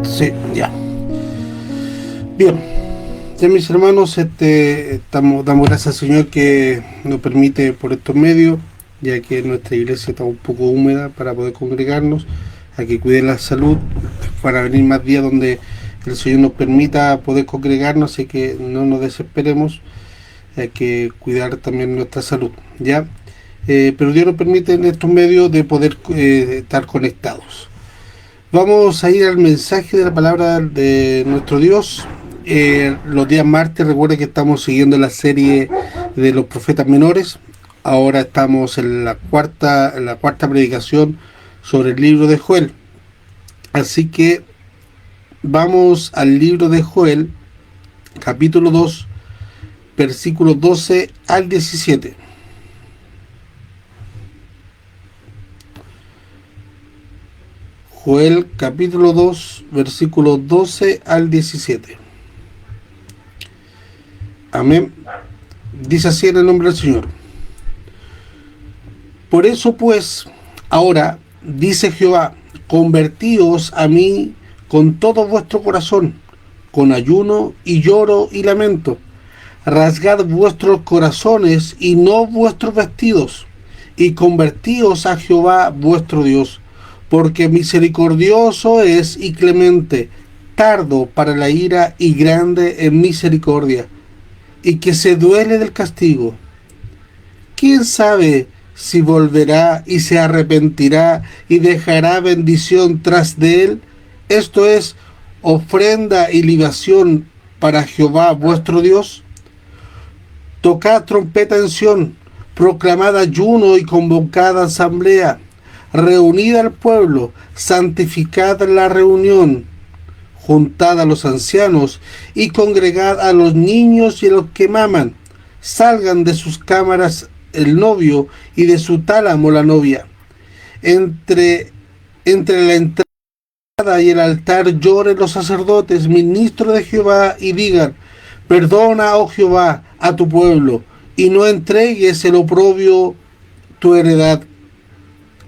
Sí, ya. Bien, ya mis hermanos, damos gracias al Señor que nos permite por estos medios, ya que nuestra iglesia está un poco húmeda para poder congregarnos, hay que cuidar la salud para venir más días donde el Señor nos permita poder congregarnos, así que no nos desesperemos, hay que cuidar también nuestra salud, ¿ya? Pero Dios nos permite en estos medios de poder estar conectados. Vamos a ir al mensaje de la palabra de nuestro Dios. Los días martes, recuerden que estamos siguiendo la serie de los profetas menores. Ahora estamos en la cuarta predicación sobre el libro de Joel. Así que vamos al libro de Joel, capítulo 2, versículos 12 al 17. Joel capítulo 2, versículos 12 al 17. Amén. Dice así en el nombre del Señor. Por eso pues, ahora, dice Jehová, convertíos a mí con todo vuestro corazón, con ayuno y lloro y lamento. Rasgad vuestros corazones y no vuestros vestidos, y convertíos a Jehová vuestro Dios, porque misericordioso es y clemente, tardo para la ira y grande en misericordia, y que se duele del castigo. ¿Quién sabe si volverá y se arrepentirá y dejará bendición tras de él? Esto es ofrenda y libación para Jehová vuestro Dios. Tocad trompeta en Sión, proclamad ayuno y convocad asamblea, reunid al pueblo, santificad la reunión, juntad a los ancianos y congregad a los niños y a los que maman. Salgan de sus cámaras el novio y de su tálamo la novia. Entre la entrada y el altar lloren los sacerdotes, ministros de Jehová, y digan: perdona, oh Jehová, a tu pueblo, y no entregues el oprobio tu heredad,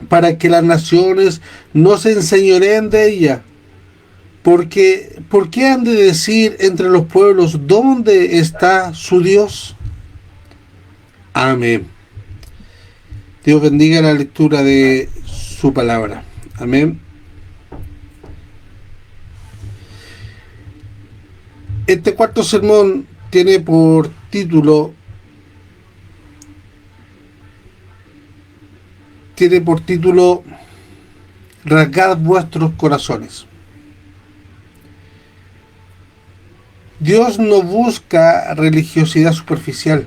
para que las naciones no se enseñoreen de ella. ¿Por qué han de decir entre los pueblos, ¿dónde está su Dios? Amén. Dios bendiga la lectura de su palabra. Amén. Este cuarto sermón tiene por título Rasgad vuestros corazones. Dios no busca religiosidad superficial,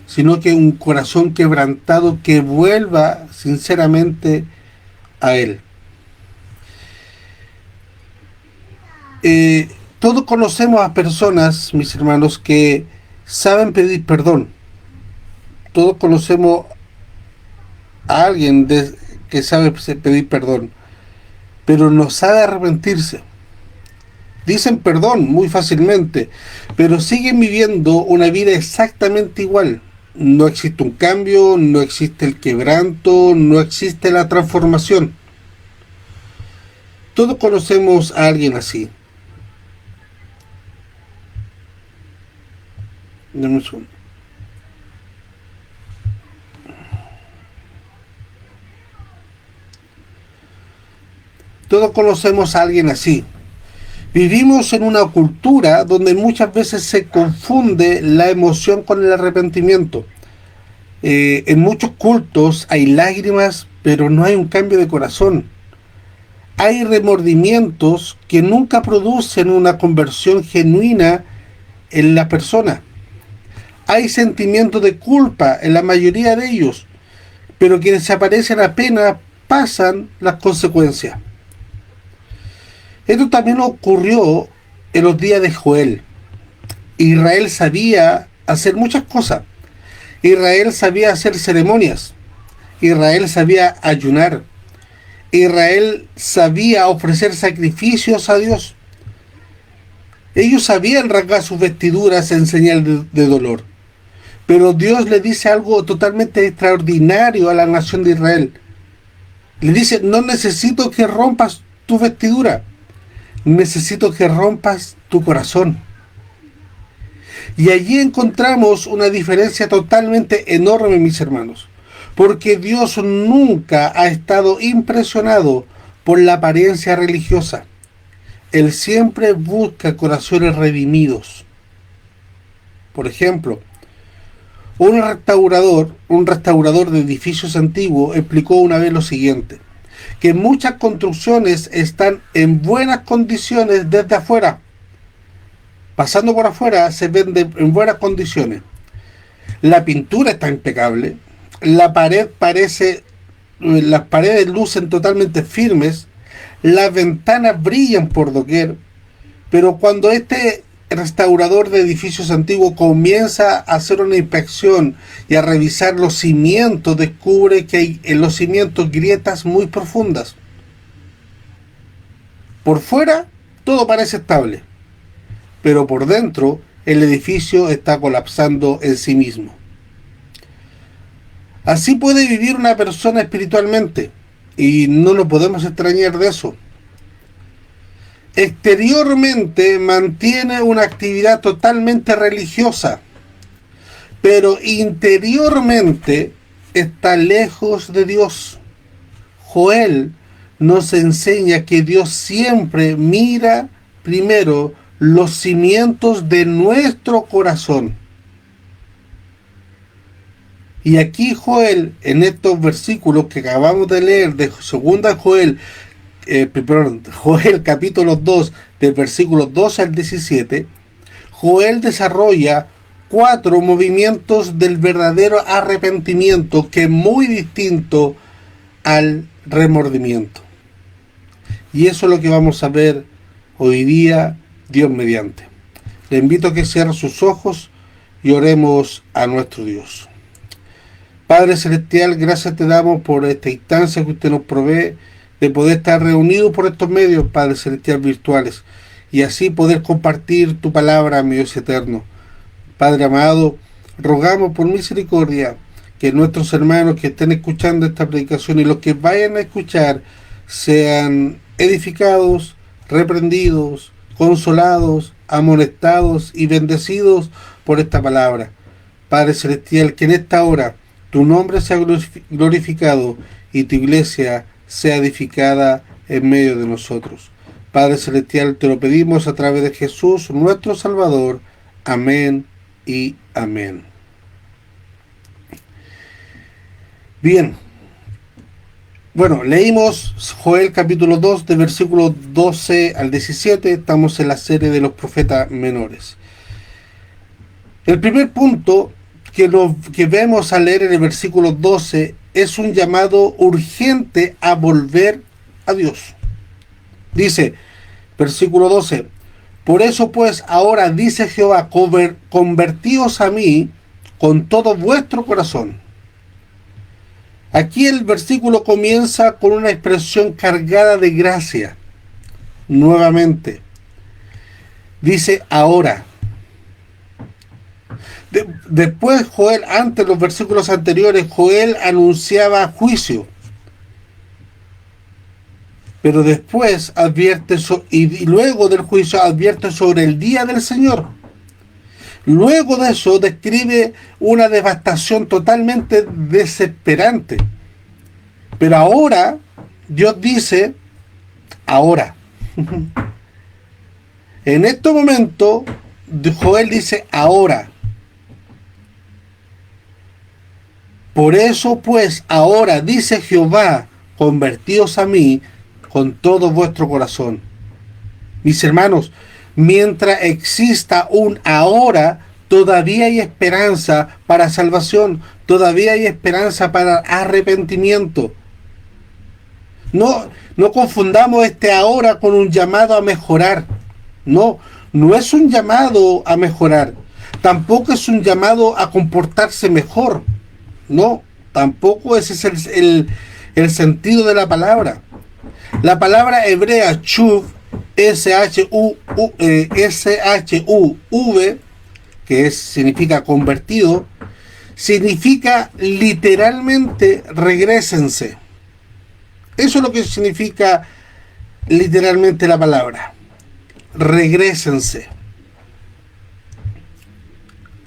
sino que un corazón quebrantado que vuelva sinceramente a Él. Todos conocemos a personas, mis hermanos, que saben pedir perdón. Todos conocemos a alguien que sabe pedir perdón, pero no sabe arrepentirse. Dicen perdón muy fácilmente, pero siguen viviendo una vida exactamente igual. No existe un cambio, no existe el quebranto, no existe la transformación. Todos conocemos a alguien así. Dame un segundo. Todos conocemos a alguien así. Vivimos en una cultura donde muchas veces se confunde la emoción con el arrepentimiento. En muchos cultos hay lágrimas, pero no hay un cambio de corazón. Hay remordimientos que nunca producen una conversión genuina en la persona. Hay sentimientos de culpa en la mayoría de ellos, pero que desaparecen apenas pasan las consecuencias. Esto también ocurrió en los días de Joel. Israel sabía hacer muchas cosas. Israel sabía hacer ceremonias. Israel sabía ayunar. Israel sabía ofrecer sacrificios a Dios. Ellos sabían rasgar sus vestiduras en señal de dolor. Pero Dios le dice algo totalmente extraordinario a la nación de Israel. Le dice: no necesito que rompas tu vestidura. necesito que rompas tu corazón. Y allí encontramos una diferencia totalmente enorme, mis hermanos, porque Dios nunca ha estado impresionado por la apariencia religiosa. Él siempre busca corazones redimidos. Por ejemplo, un restaurador de edificios antiguos explicó una vez lo siguiente, que muchas construcciones están en buenas condiciones desde afuera. Pasando por afuera se ven en buenas condiciones. La pintura está impecable, las paredes lucen totalmente firmes, las ventanas brillan por doquier, pero cuando este restaurador de edificios antiguos comienza a hacer una inspección y a revisar los cimientos, descubre que hay en los cimientos grietas muy profundas. Por fuera todo parece estable, pero por dentro el edificio está colapsando en sí mismo. Así puede vivir una persona espiritualmente, y no nos podemos extrañar de eso. Exteriormente mantiene una actividad totalmente religiosa, pero interiormente está lejos de Dios. Joel nos enseña que Dios siempre mira primero los cimientos de nuestro corazón. Y aquí Joel, en estos versículos que acabamos de leer de segunda Joel, Joel capítulo 2, del versículo 12 al 17, Joel desarrolla 4 movimientos del verdadero arrepentimiento, que es muy distinto al remordimiento. Y eso es lo que vamos a ver hoy día, Dios mediante. Le invito a que cierre sus ojos y oremos a nuestro Dios. Padre Celestial, gracias te damos por esta instancia que usted nos provee de poder estar reunidos por estos medios, Padre Celestial, virtuales, y así poder compartir tu palabra, mi Dios eterno. Padre amado, rogamos por misericordia que nuestros hermanos que estén escuchando esta predicación y los que vayan a escuchar sean edificados, reprendidos, consolados, amonestados y bendecidos por esta palabra. Padre Celestial, que en esta hora tu nombre sea glorificado y tu iglesia sea edificada en medio de nosotros. Padre Celestial, te lo pedimos a través de Jesús, nuestro Salvador. Amén y amén. Bien. Bueno, leímos Joel capítulo 2, de versículos 12 al 17. Estamos en la serie de los profetas menores. El primer punto que vemos al leer en el versículo 12 es un llamado urgente a volver a Dios. Dice, versículo 12, por eso pues ahora dice Jehová, convertíos a mí con todo vuestro corazón. Aquí el versículo comienza con una expresión cargada de gracia. Nuevamente, dice ahora. Después Joel, antes, los versículos anteriores, Joel anunciaba juicio. Pero después advierte, y luego del juicio advierte sobre el día del Señor. Luego de eso describe una devastación totalmente desesperante. Pero ahora, Dios dice, ahora. En este momento, Joel dice, ahora. Por eso pues ahora dice Jehová, convertíos a mí con todo vuestro corazón. Mis hermanos, mientras exista un ahora, todavía hay esperanza para salvación, todavía hay esperanza para arrepentimiento. No confundamos este ahora con un llamado a mejorar. No es un llamado a mejorar. Tampoco es un llamado a comportarse mejor. No, tampoco ese es el sentido de la palabra. La palabra hebrea shuv, S-H-U-V, que significa convertido, significa literalmente regrésense. Eso es lo que significa literalmente la palabra. regrésense.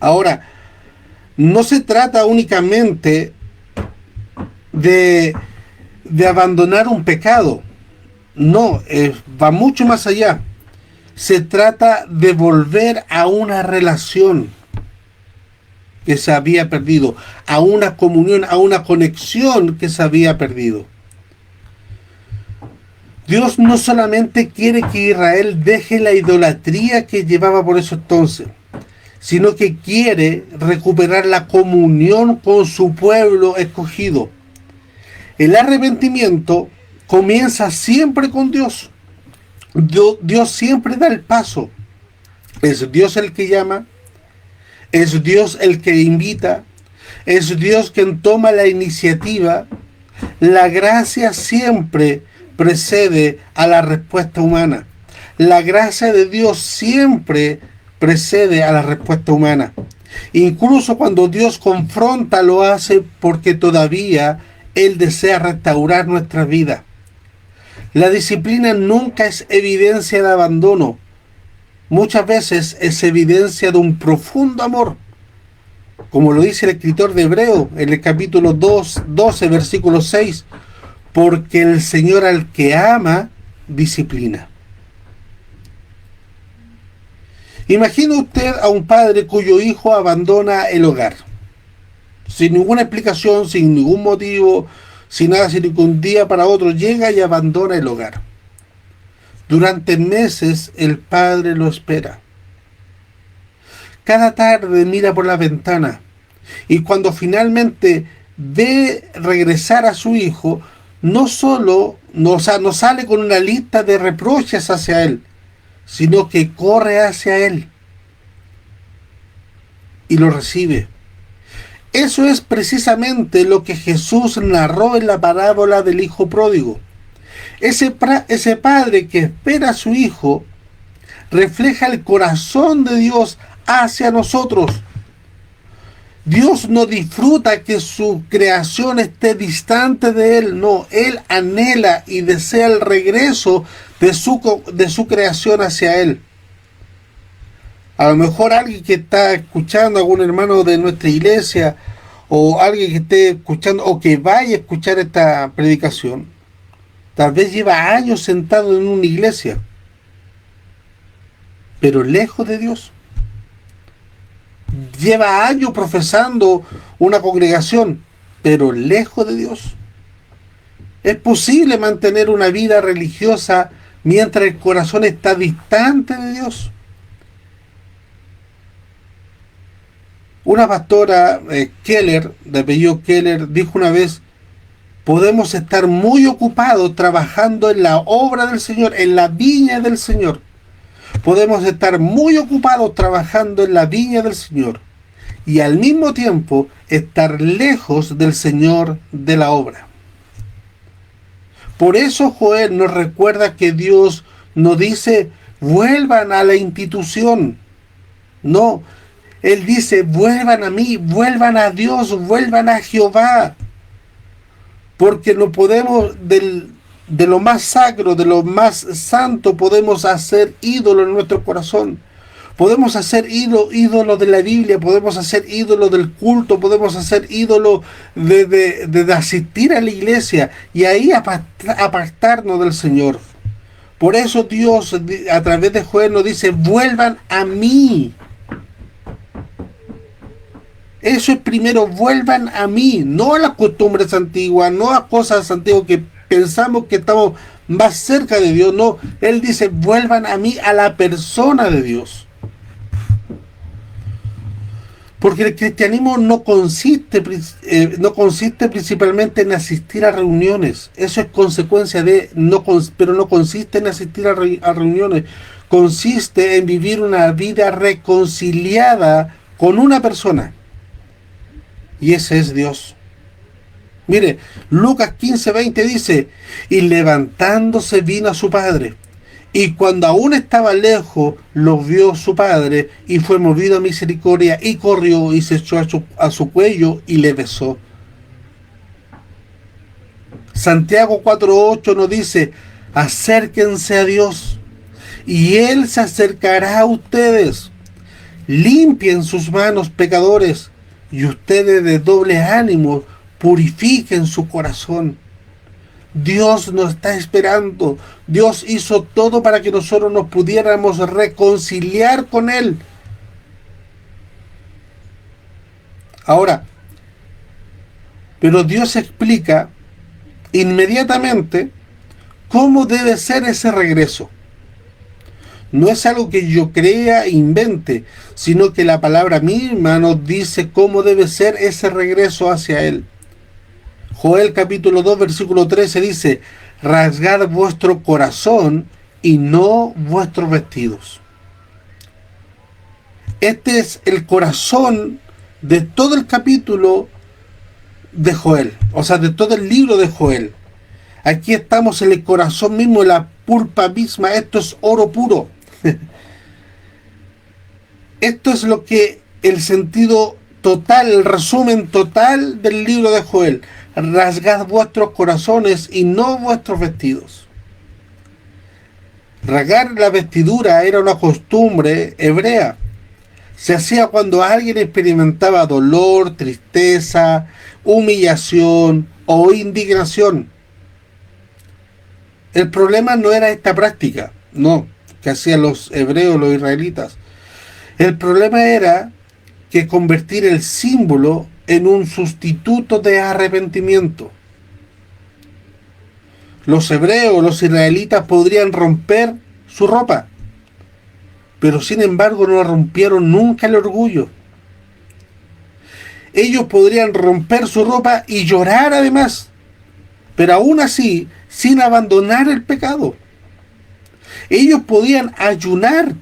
Ahora, no se trata únicamente de abandonar un pecado. No, va mucho más allá. Se trata de volver a una relación que se había perdido, a una comunión, a una conexión que se había perdido. Dios no solamente quiere que Israel deje la idolatría que llevaba por eso entonces, sino que quiere recuperar la comunión con su pueblo escogido. El arrepentimiento comienza siempre con Dios. Dios siempre da el paso. Es Dios el que llama, es Dios el que invita, es Dios quien toma la iniciativa. La gracia siempre precede a la respuesta humana. La gracia de Dios siempre precede a la respuesta humana. Incluso cuando Dios confronta, lo hace porque todavía Él desea restaurar nuestra vida. La disciplina nunca es evidencia de abandono. Muchas veces es evidencia de un profundo amor. Como lo dice el escritor de Hebreo en el capítulo 12, versículo 6. Porque el Señor al que ama, disciplina. Imagina usted a un padre cuyo hijo abandona el hogar. Sin ninguna explicación, sin ningún motivo, sin nada, sin ningún día para otro, llega y abandona el hogar. Durante meses el padre lo espera. Cada tarde mira por la ventana y cuando finalmente ve regresar a su hijo, no sale con una lista de reproches hacia él, sino que corre hacia él y lo recibe. Eso es precisamente lo que Jesús narró en la parábola del hijo pródigo. Ese padre que espera a su hijo refleja el corazón de Dios hacia nosotros. Dios no disfruta que su creación esté distante de Él, no, Él anhela y desea el regreso de su creación hacia Él. A lo mejor alguien que está escuchando, algún hermano de nuestra iglesia, o alguien que esté escuchando, o que vaya a escuchar esta predicación, tal vez lleva años sentado en una iglesia, pero lejos de Dios. Lleva años profesando una congregación, pero lejos de Dios. ¿Es posible mantener una vida religiosa mientras el corazón está distante de Dios? Una pastora, Keller, de apellido Keller, dijo una vez: podemos estar muy ocupados trabajando en la obra del Señor, en la viña del Señor. Podemos estar muy ocupados trabajando en la viña del Señor y al mismo tiempo estar lejos del Señor de la obra. Por eso Joel nos recuerda que Dios no dice vuelvan a la institución. No, Él dice vuelvan a mí, vuelvan a Dios, vuelvan a Jehová. Porque no podemos de lo más sacro, de lo más santo, podemos hacer ídolo en nuestro corazón. Podemos hacer ídolo de la Biblia, podemos hacer ídolo del culto, podemos hacer ídolo de asistir a la iglesia y ahí apartarnos del Señor. Por eso Dios a través de Joel nos dice vuelvan a mí. Eso es primero, vuelvan a mí, no a las costumbres antiguas, no a cosas antiguas que pensamos que estamos más cerca de Dios, no. Él dice, vuelvan a mí, a la persona de Dios. Porque el cristianismo no consiste principalmente en asistir a reuniones. Eso es consecuencia de, pero no consiste en asistir a reuniones. Consiste en vivir una vida reconciliada con una persona. Y ese es Dios. Mire, Lucas 15:20 dice, y levantándose vino a su padre, y cuando aún estaba lejos, lo vio su padre, y fue movido a misericordia, y corrió, y se echó a su cuello, y le besó. Santiago 4:8 nos dice, acérquense a Dios, y Él se acercará a ustedes. Limpien sus manos, pecadores, y ustedes de doble ánimo purifiquen su corazón. Dios nos está esperando. Dios hizo todo para que nosotros nos pudiéramos reconciliar con Él. Ahora, pero Dios explica inmediatamente cómo debe ser ese regreso. No es algo que yo crea e invente, sino que la palabra misma nos dice cómo debe ser ese regreso hacia Él. Joel capítulo 2 versículo 13 dice: rasgad vuestro corazón y no vuestros vestidos. Este es el corazón de todo el capítulo de Joel, o sea, de todo el libro de Joel. Aquí estamos en el corazón mismo, en la pulpa misma. Esto es oro puro. Esto es lo que el sentido total, el resumen total del libro de Joel. Rasgad vuestros corazones y no vuestros vestidos. Rasgar la vestidura era una costumbre hebrea. Se hacía cuando alguien experimentaba dolor, tristeza, humillación o indignación. El problema no era esta práctica, no, que hacían los hebreos, los israelitas. El problema era que convertir el símbolo en un sustituto de arrepentimiento. Los hebreos, los israelitas podrían romper su ropa, pero sin embargo no rompieron nunca el orgullo. Ellos podrían romper su ropa y llorar además, pero aún así, sin abandonar el pecado. Ellos podían ayunar,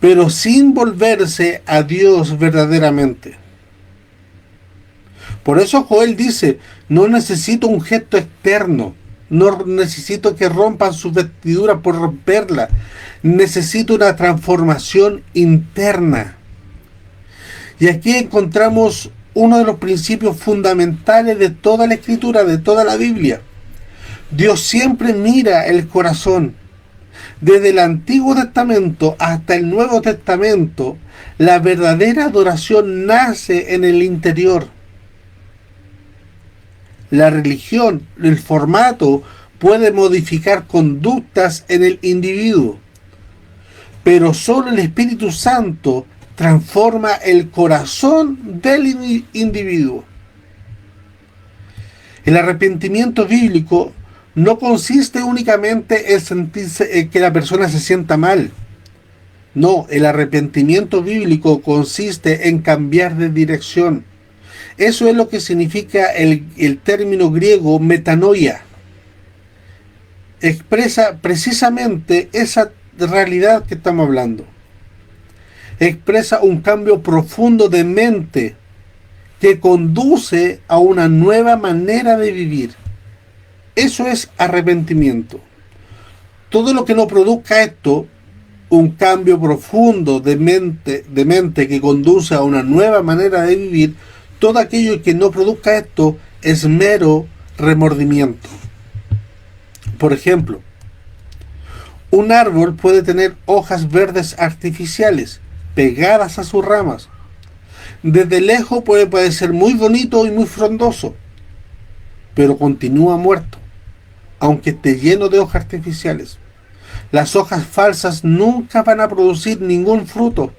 pero sin volverse a Dios verdaderamente. Por eso Joel dice: no necesito un gesto externo, no necesito que rompan sus vestiduras por romperla, necesito una transformación interna. Y aquí encontramos uno de los principios fundamentales de toda la Escritura, de toda la Biblia. Dios siempre mira el corazón. Desde el Antiguo Testamento hasta el Nuevo Testamento, la verdadera adoración nace en el interior. La religión, el formato, puede modificar conductas en el individuo, pero solo el Espíritu Santo transforma el corazón del individuo. El arrepentimiento bíblico no consiste únicamente en sentirse, que la persona se sienta mal. No, el arrepentimiento bíblico consiste en cambiar de dirección. Eso es lo que significa el término griego metanoia. Expresa precisamente esa realidad que estamos hablando. Expresa un cambio profundo de mente que conduce a una nueva manera de vivir. Eso es arrepentimiento. Todo lo que no produzca esto, un cambio profundo de mente que conduce a una nueva manera de vivir, todo aquello que no produzca esto es mero remordimiento. Por ejemplo, un árbol puede tener hojas verdes artificiales pegadas a sus ramas. Desde lejos puede parecer muy bonito y muy frondoso, pero continúa muerto, aunque esté lleno de hojas artificiales. Las hojas falsas nunca van a producir ningún fruto.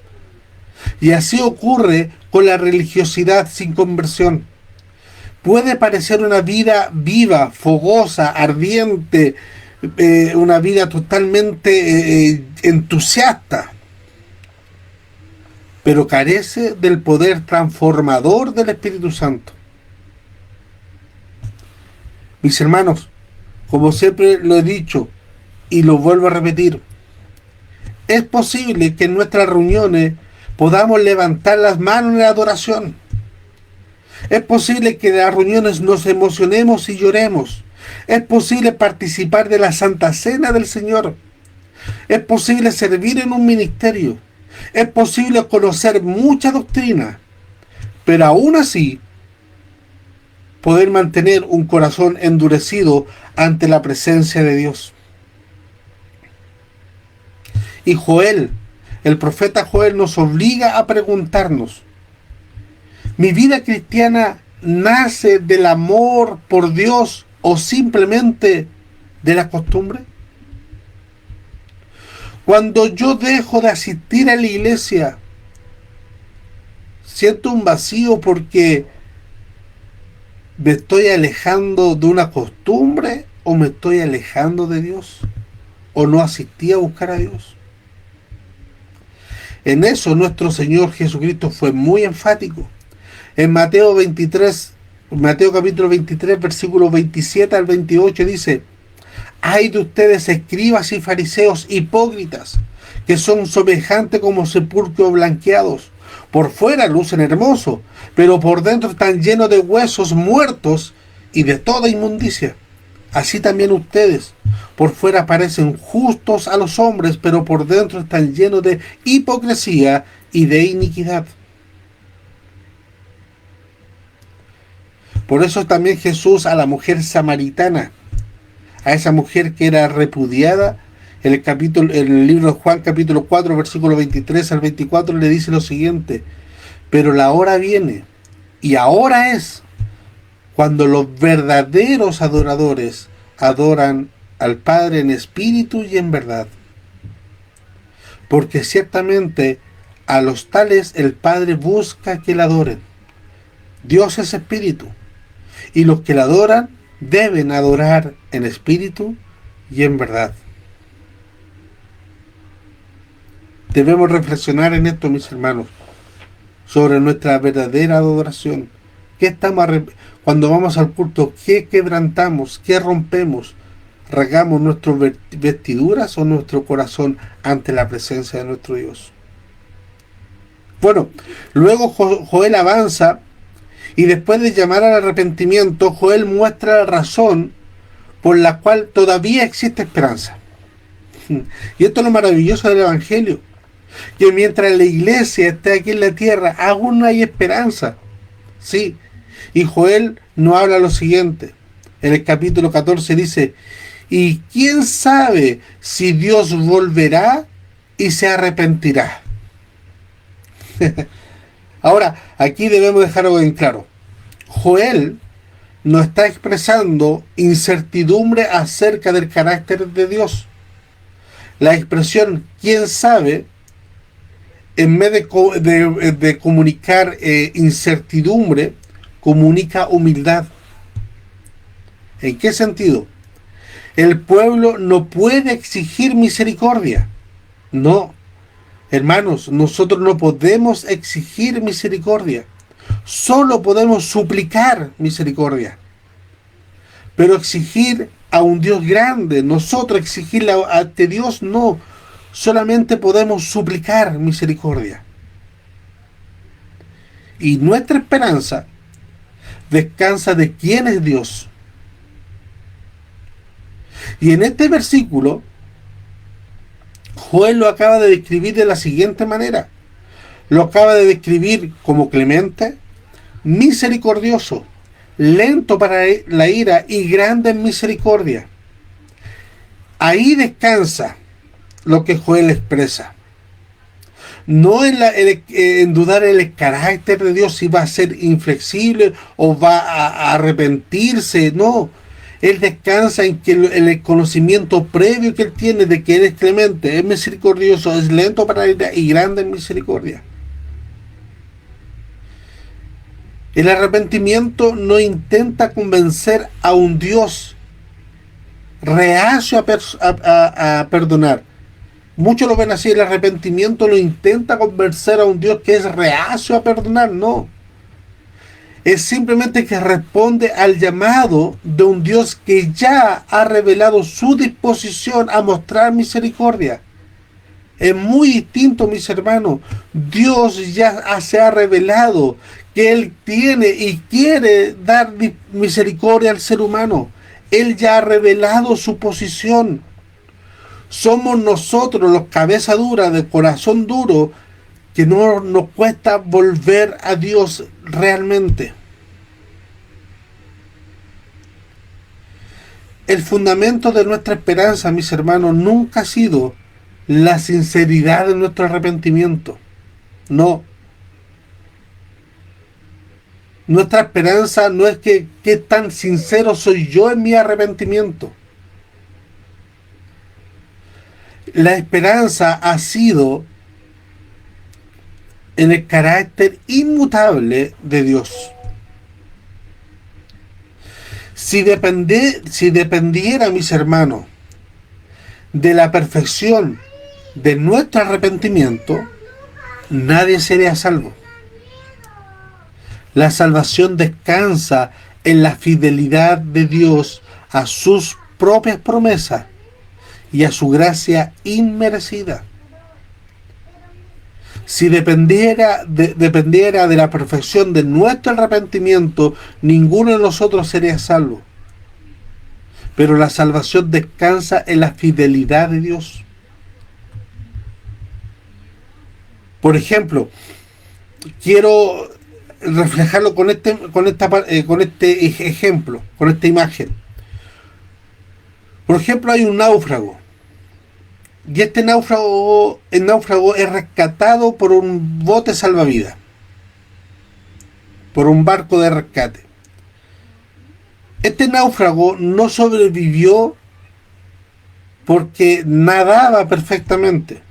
Y así ocurre con la religiosidad sin conversión. Puede parecer una vida viva, fogosa, ardiente, una vida totalmente entusiasta, pero carece del poder transformador del Espíritu Santo. Mis hermanos, como siempre lo he dicho y lo vuelvo a repetir, es posible que en nuestras reuniones podamos levantar las manos en la adoración. Es posible que en las reuniones nos emocionemos y lloremos. Es posible participar de la Santa Cena del Señor. Es posible servir en un ministerio. Es posible conocer mucha doctrina. Pero aún así, poder mantener un corazón endurecido ante la presencia de Dios. Y Joel, el profeta Joel, nos obliga a preguntarnos, ¿mi vida cristiana nace del amor por Dios o simplemente de la costumbre? Cuando yo dejo de asistir a la iglesia, siento un vacío porque me estoy alejando de una costumbre o me estoy alejando de Dios o no asistí a buscar a Dios. En eso nuestro Señor Jesucristo fue muy enfático. En Mateo capítulo 23, versículos 27 al 28 dice: ay de ustedes, escribas y fariseos hipócritas, que son semejantes como sepulcros blanqueados. Por fuera lucen hermosos, pero por dentro están llenos de huesos muertos y de toda inmundicia. Así también ustedes, por fuera parecen justos a los hombres, pero por dentro están llenos de hipocresía y de iniquidad. Por eso también Jesús a la mujer samaritana, a esa mujer que era repudiada, en el libro de Juan capítulo 4, versículo 23 al 24, le dice lo siguiente: pero la hora viene, y ahora es, cuando los verdaderos adoradores adoran al Padre en espíritu y en verdad. Porque ciertamente a los tales el Padre busca que le adoren. Dios es espíritu, y los que le adoran deben adorar en espíritu y en verdad. Debemos reflexionar en esto, mis hermanos, sobre nuestra verdadera adoración. Cuando vamos al culto, ¿qué quebrantamos? ¿Qué rompemos? ¿Rasgamos nuestras vestiduras o nuestro corazón ante la presencia de nuestro Dios? Bueno, luego Joel avanza, y después de llamar al arrepentimiento, Joel muestra la razón por la cual todavía existe esperanza. Y esto es lo maravilloso del Evangelio, que mientras la iglesia esté aquí en la tierra, aún hay esperanza. Sí, y Joel nos habla lo siguiente. En el capítulo 14 dice: ¿y quién sabe si Dios volverá y se arrepentirá? Ahora, aquí debemos dejar algo en claro. Joel nos está expresando incertidumbre acerca del carácter de Dios. La expresión ¿quién sabe?, en vez de comunicar incertidumbre, comunica humildad. ¿En qué sentido? El pueblo no puede exigir misericordia. No, hermanos, nosotros no podemos exigir misericordia. Solo podemos suplicar misericordia. Pero exigir a un Dios grande, nosotros exigirle ante Dios, no. Solamente podemos suplicar misericordia. Y nuestra esperanza descansa de quién es Dios. Y en este versículo, Joel lo acaba de describir de la siguiente manera. Lo acaba de describir como clemente, misericordioso, lento para la ira y grande en misericordia. Ahí descansa lo que Joel expresa. No en dudar el carácter de Dios, si va a ser inflexible o va a arrepentirse. No, él descansa en que el conocimiento previo que él tiene de que él es clemente, es misericordioso, es lento para la ira y grande en misericordia. El arrepentimiento no intenta convencer a un Dios reacio a perdonar. Muchos lo ven así. El arrepentimiento no intenta convencer a un Dios que es reacio a perdonar. No. Es simplemente que responde al llamado de un Dios que ya ha revelado su disposición a mostrar misericordia. Es muy distinto, mis hermanos. Dios ya se ha revelado que Él tiene y quiere dar misericordia al ser humano. Él ya ha revelado su posición. Somos nosotros los cabeza dura, de corazón duro, que no nos cuesta volver a Dios realmente. El fundamento de nuestra esperanza, mis hermanos, nunca ha sido la sinceridad de nuestro arrepentimiento. No. Nuestra esperanza no es que qué tan sincero soy yo en mi arrepentimiento. La esperanza ha sido en el carácter inmutable de Dios. Si dependiera, mis hermanos, de la perfección de nuestro arrepentimiento, nadie sería salvo. La salvación descansa en la fidelidad de Dios a sus propias promesas y a su gracia inmerecida. Si dependiera de la perfección de nuestro arrepentimiento, ninguno de nosotros sería salvo. Pero la salvación descansa en la fidelidad de Dios. Por ejemplo, quiero reflejarlo con este ejemplo, con esta imagen. Por ejemplo, hay un náufrago. Y el náufrago es rescatado por un bote salvavidas, por un barco de rescate. Este náufrago no sobrevivió porque nadaba perfectamente.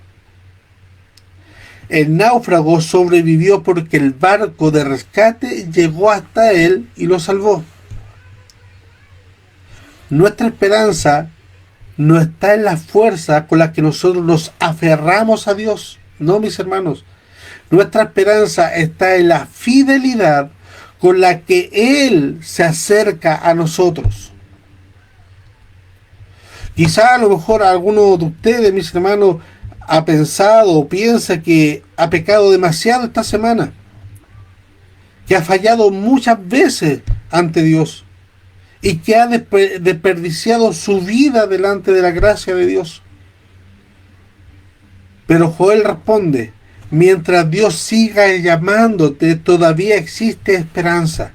El náufrago sobrevivió porque el barco de rescate llegó hasta él y lo salvó. Nuestra esperanza no está en las fuerzas con las que nosotros nos aferramos a Dios. No, mis hermanos. Nuestra esperanza está en la fidelidad con la que Él se acerca a nosotros. Quizá a lo mejor alguno de ustedes, mis hermanos, ha pensado o piensa que ha pecado demasiado esta semana, que ha fallado muchas veces ante Dios y que ha desperdiciado su vida delante de la gracia de Dios. Pero Joel responde: mientras Dios siga llamándote, todavía existe esperanza.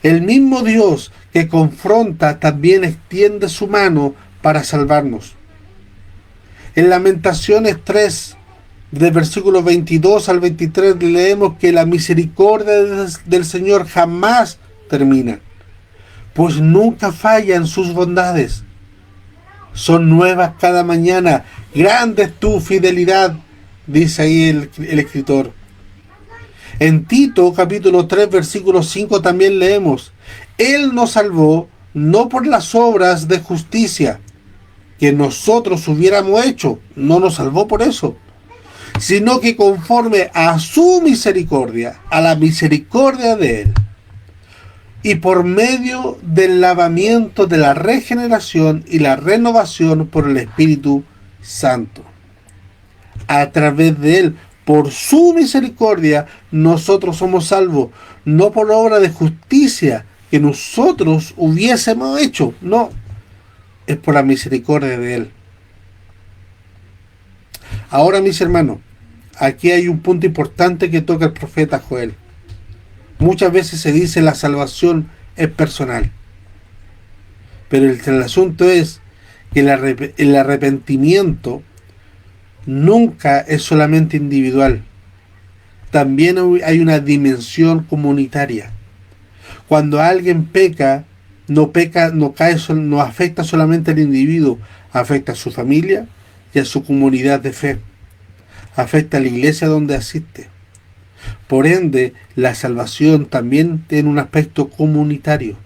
El mismo Dios que confronta también extiende su mano para salvarnos. En Lamentaciones 3, del versículo 22 al 23, leemos que la misericordia del Señor jamás termina, pues nunca fallan sus bondades. Son nuevas cada mañana. Grande es tu fidelidad, dice ahí el escritor. En Tito capítulo 3 versículo 5 también leemos: Él nos salvó no por las obras de justicia que nosotros hubiéramos hecho, no nos salvó por eso, sino que conforme a su misericordia, a la misericordia de Él, y por medio del lavamiento de la regeneración y la renovación por el Espíritu Santo. A través de Él, por su misericordia, nosotros somos salvos, no por obra de justicia que nosotros hubiésemos hecho, no, es por la misericordia de Él. Ahora, mis hermanos, aquí hay un punto importante que toca el profeta Joel. Muchas veces se dice la salvación es personal, pero el asunto es que el arrepentimiento nunca es solamente individual. También hay una dimensión comunitaria. Cuando alguien peca, no afecta solamente al individuo, afecta a su familia y a su comunidad de fe, afecta a la iglesia donde asiste. Por ende, la salvación también tiene un aspecto comunitario.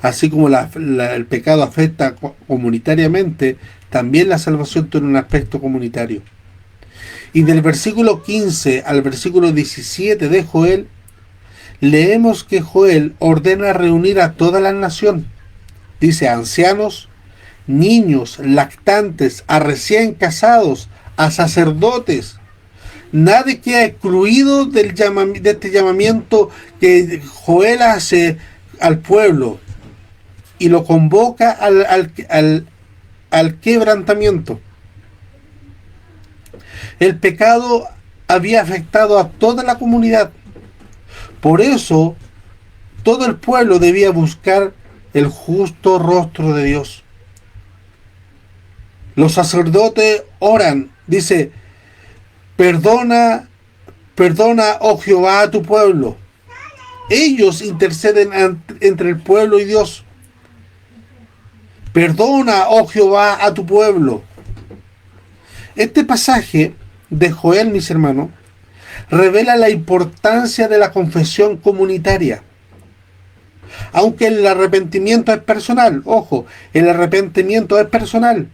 Así como el pecado afecta comunitariamente, también la salvación tiene un aspecto comunitario. Y del versículo 15 al versículo 17 de Joel, leemos que Joel ordena reunir a toda la nación. Dice: ancianos, niños, lactantes, a recién casados, a sacerdotes. Nadie queda excluido de este llamamiento que Joel hace al pueblo y lo convoca al quebrantamiento. El pecado había afectado a toda la comunidad. Por eso, todo el pueblo debía buscar el justo rostro de Dios. Los sacerdotes oran, dice, perdona, perdona, oh Jehová, a tu pueblo. Ellos interceden entre el pueblo y Dios. Perdona, oh Jehová, a tu pueblo. Este pasaje de Joel, mis hermanos, revela la importancia de la confesión comunitaria. Aunque el arrepentimiento es personal, ojo, el arrepentimiento es personal,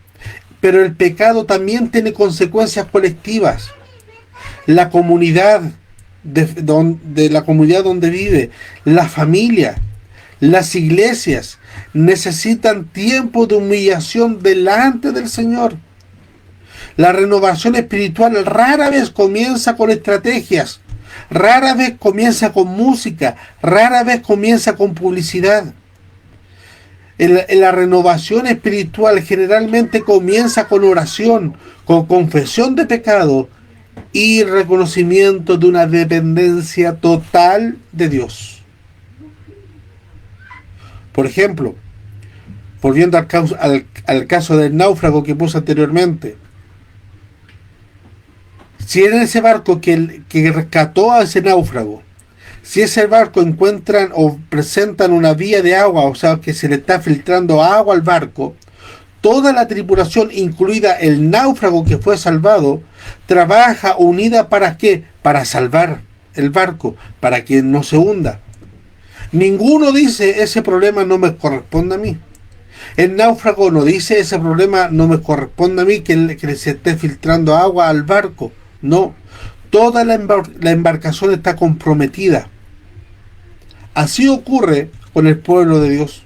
pero el pecado también tiene consecuencias colectivas. La comunidad de la comunidad donde vive, la familia, las iglesias necesitan tiempo de humillación delante del Señor. La renovación espiritual rara vez comienza con estrategias, rara vez comienza con música, rara vez comienza con publicidad. La renovación espiritual generalmente comienza con oración, con confesión de pecado y reconocimiento de una dependencia total de Dios. Por ejemplo, volviendo al caso del náufrago que puse anteriormente, si en ese barco que rescató a ese náufrago, si ese barco encuentran o presentan una vía de agua, o sea que se le está filtrando agua al barco, toda la tripulación, incluida el náufrago que fue salvado, trabaja unida ¿para qué? Para salvar el barco, para que no se hunda. Ninguno dice, ese problema no me corresponde a mí. El náufrago no dice, ese problema no me corresponde a mí, que se esté filtrando agua al barco. No, toda la embarcación está comprometida. Así ocurre con el pueblo de Dios.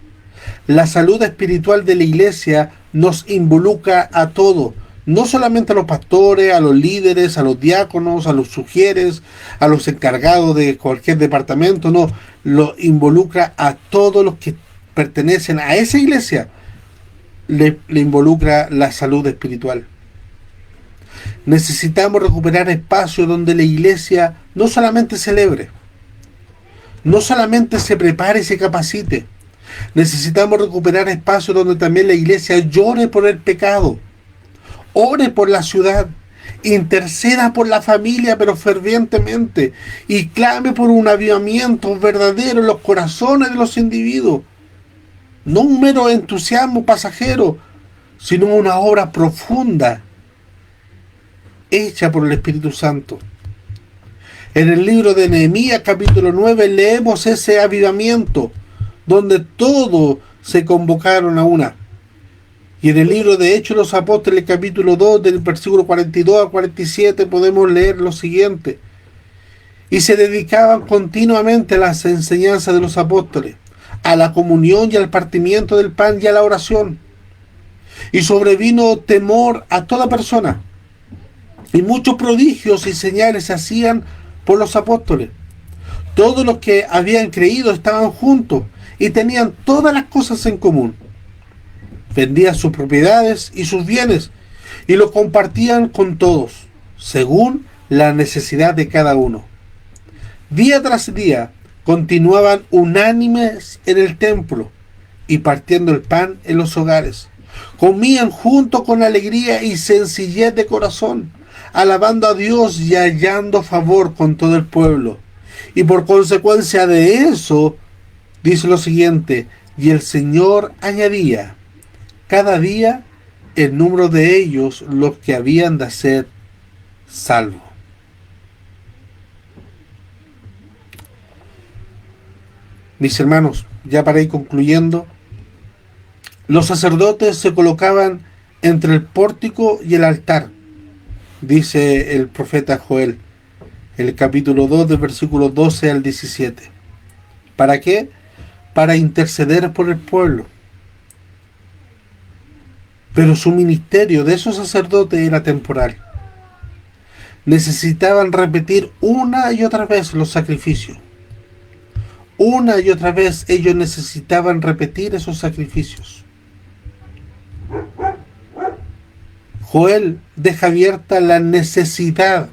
La salud espiritual de la iglesia nos involucra a todos, no solamente a los pastores, a los líderes, a los diáconos, a los sugieres, a los encargados de cualquier departamento, no, lo involucra a todos los que pertenecen a esa iglesia, le involucra la salud espiritual. Necesitamos recuperar espacios donde la iglesia no solamente celebre, no solamente se prepare y se capacite. Necesitamos recuperar espacios donde también la iglesia llore por el pecado, ore por la ciudad, interceda por la familia, pero fervientemente, y clame por un avivamiento verdadero en los corazones de los individuos. No un mero entusiasmo pasajero, sino una obra profunda hecha por el Espíritu Santo. En el libro de Nehemías capítulo 9 leemos ese avivamiento donde todos se convocaron a una. Y en el libro de Hechos de los Apóstoles capítulo 2 del versículo 42 a 47 podemos leer lo siguiente: y se dedicaban continuamente a las enseñanzas de los apóstoles, a la comunión y al partimiento del pan y a la oración. Y sobrevino temor a toda persona, y muchos prodigios y señales se hacían por los apóstoles. Todos los que habían creído estaban juntos y tenían todas las cosas en común. Vendían sus propiedades y sus bienes y los compartían con todos, según la necesidad de cada uno. Día tras día continuaban unánimes en el templo y partiendo el pan en los hogares. Comían juntos con alegría y sencillez de corazón, alabando a Dios y hallando favor con todo el pueblo. Y por consecuencia de eso, dice lo siguiente: y el Señor añadía cada día el número de ellos los que habían de ser salvos. Mis hermanos, ya para ir concluyendo, los sacerdotes se colocaban entre el pórtico y el altar, dice el profeta Joel, en el capítulo 2 del versículo 12 al 17. ¿Para qué? Para interceder por el pueblo. Pero su ministerio de esos sacerdotes era temporal. Necesitaban repetir una y otra vez los sacrificios. Una y otra vez ellos necesitaban repetir esos sacrificios. Joel deja abierta la necesidad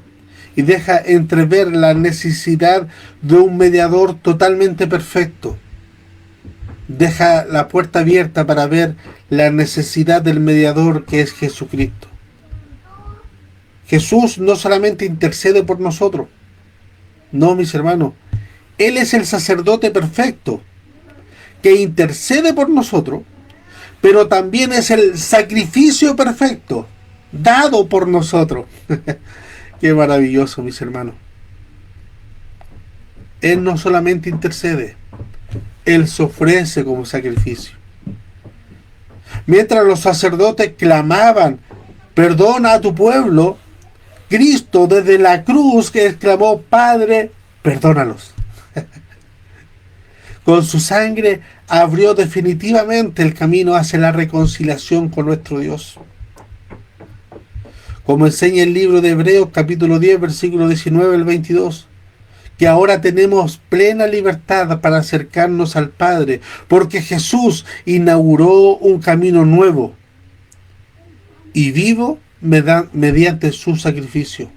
y deja entrever la necesidad de un mediador totalmente perfecto. Deja la puerta abierta para ver la necesidad del mediador que es Jesucristo. Jesús no solamente intercede por nosotros, no, mis hermanos, Él es el sacerdote perfecto que intercede por nosotros, pero también es el sacrificio perfecto dado por nosotros. Qué maravilloso, mis hermanos. Él no solamente intercede, Él se ofrece como sacrificio. Mientras los sacerdotes clamaban, perdona a tu pueblo, Cristo desde la cruz que exclamó, Padre, perdónalos. Con su sangre abrió definitivamente el camino hacia la reconciliación con nuestro Dios. Como enseña el libro de Hebreos capítulo 10, versículo 19 al 22, que ahora tenemos plena libertad para acercarnos al Padre, porque Jesús inauguró un camino nuevo y vivo mediante su sacrificio.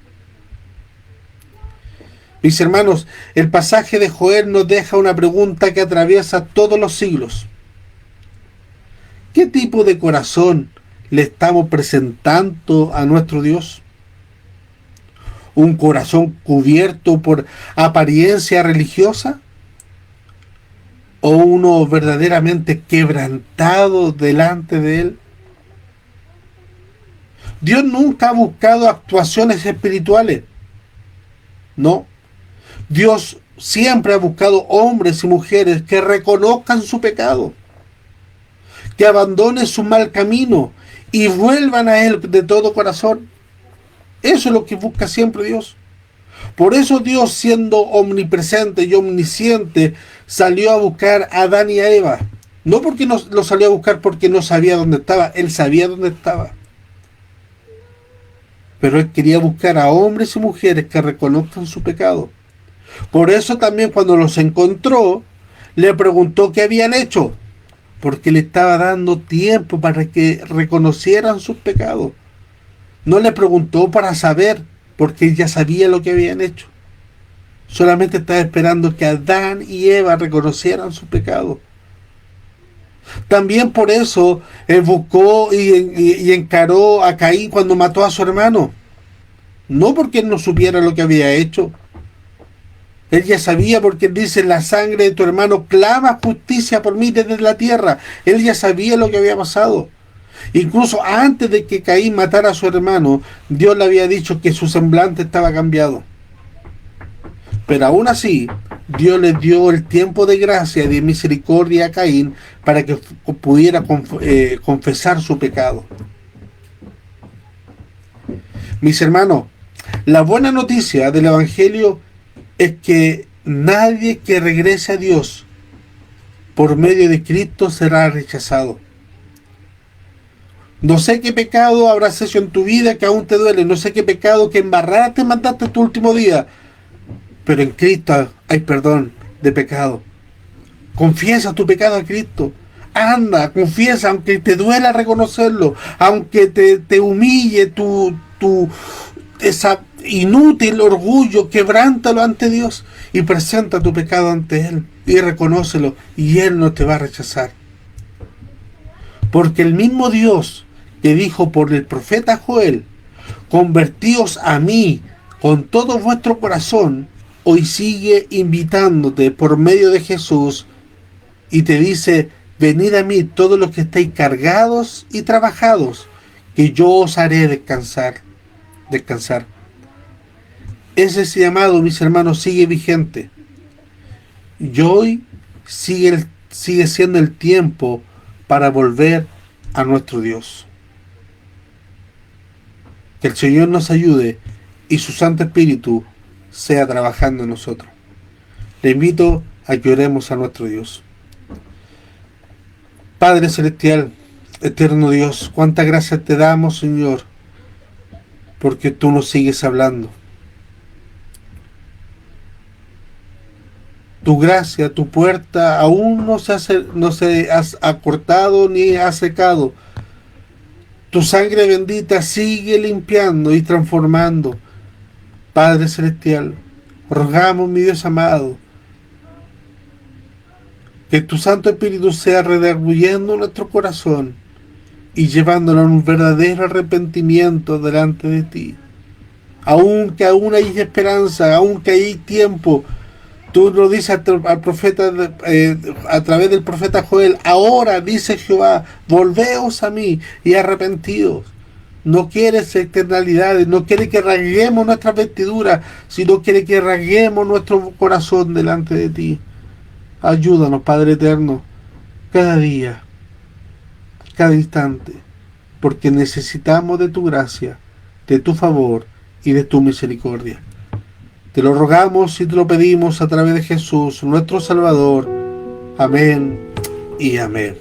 Mis hermanos, el pasaje de Joel nos deja una pregunta que atraviesa todos los siglos. ¿Qué tipo de corazón le estamos presentando a nuestro Dios? ¿Un corazón cubierto por apariencia religiosa? ¿O uno verdaderamente quebrantado delante de Él? Dios nunca ha buscado actuaciones espirituales. No. Dios siempre ha buscado hombres y mujeres que reconozcan su pecado, que abandonen su mal camino y vuelvan a Él de todo corazón. Eso es lo que busca siempre Dios. Por eso Dios, siendo omnipresente y omnisciente, salió a buscar a Adán y a Eva. No porque lo salió a buscar porque no sabía dónde estaba, Él sabía dónde estaba. Pero Él quería buscar a hombres y mujeres que reconozcan su pecado. Por eso también cuando los encontró, le preguntó qué habían hecho, porque le estaba dando tiempo para que reconocieran sus pecados. No le preguntó para saber, porque él ya sabía lo que habían hecho. Solamente estaba esperando que Adán y Eva reconocieran su pecado. También por eso él buscó y encaró a Caín cuando mató a su hermano. No porque él no supiera lo que había hecho. Él ya sabía, porque él dice, la sangre de tu hermano clama justicia por mí desde la tierra. Él ya sabía lo que había pasado. Incluso antes de que Caín matara a su hermano, Dios le había dicho que su semblante estaba cambiado. Pero aún así, Dios le dio el tiempo de gracia y de misericordia a Caín para que pudiera confesar su pecado. Mis hermanos, la buena noticia del Evangelio es que nadie que regrese a Dios por medio de Cristo será rechazado. No sé qué pecado habrás hecho en tu vida que aún te duele, no sé qué pecado que embarraste mandaste tu último día, pero en Cristo hay perdón de pecado. Confiesa tu pecado a Cristo. Anda, confiesa, aunque te duela reconocerlo, aunque te humille esa inútil orgullo, quebrántalo ante Dios y presenta tu pecado ante Él y reconócelo, y Él no te va a rechazar. Porque el mismo Dios que dijo por el profeta Joel, convertíos a mí con todo vuestro corazón, hoy sigue invitándote por medio de Jesús y te dice, venid a mí todos los que estáis cargados y trabajados, que yo os haré descansar. Ese llamado, mis hermanos, sigue vigente. Y hoy sigue siendo el tiempo para volver a nuestro Dios. Que el Señor nos ayude y su Santo Espíritu sea trabajando en nosotros. Le invito a que oremos a nuestro Dios. Padre Celestial, eterno Dios, cuánta gracia te damos, Señor, porque tú nos sigues hablando. Tu gracia, tu puerta aún no se ha acortado ni ha secado. Tu sangre bendita sigue limpiando y transformando. Padre Celestial, rogamos, mi Dios amado, que tu Santo Espíritu sea redarguyendo nuestro corazón y llevándolo a un verdadero arrepentimiento delante de ti. Aunque aún hay esperanza, aunque hay tiempo, tú lo dices al profeta, a través del profeta Joel, ahora dice Jehová, volveos a mí y arrepentidos. No quieres eternalidades, no quiere que rasguemos nuestras vestiduras, sino quiere que rasguemos nuestro corazón delante de ti. Ayúdanos, Padre eterno, cada día, cada instante, porque necesitamos de tu gracia, de tu favor y de tu misericordia. Te lo rogamos y te lo pedimos a través de Jesús, nuestro Salvador. Amén y amén.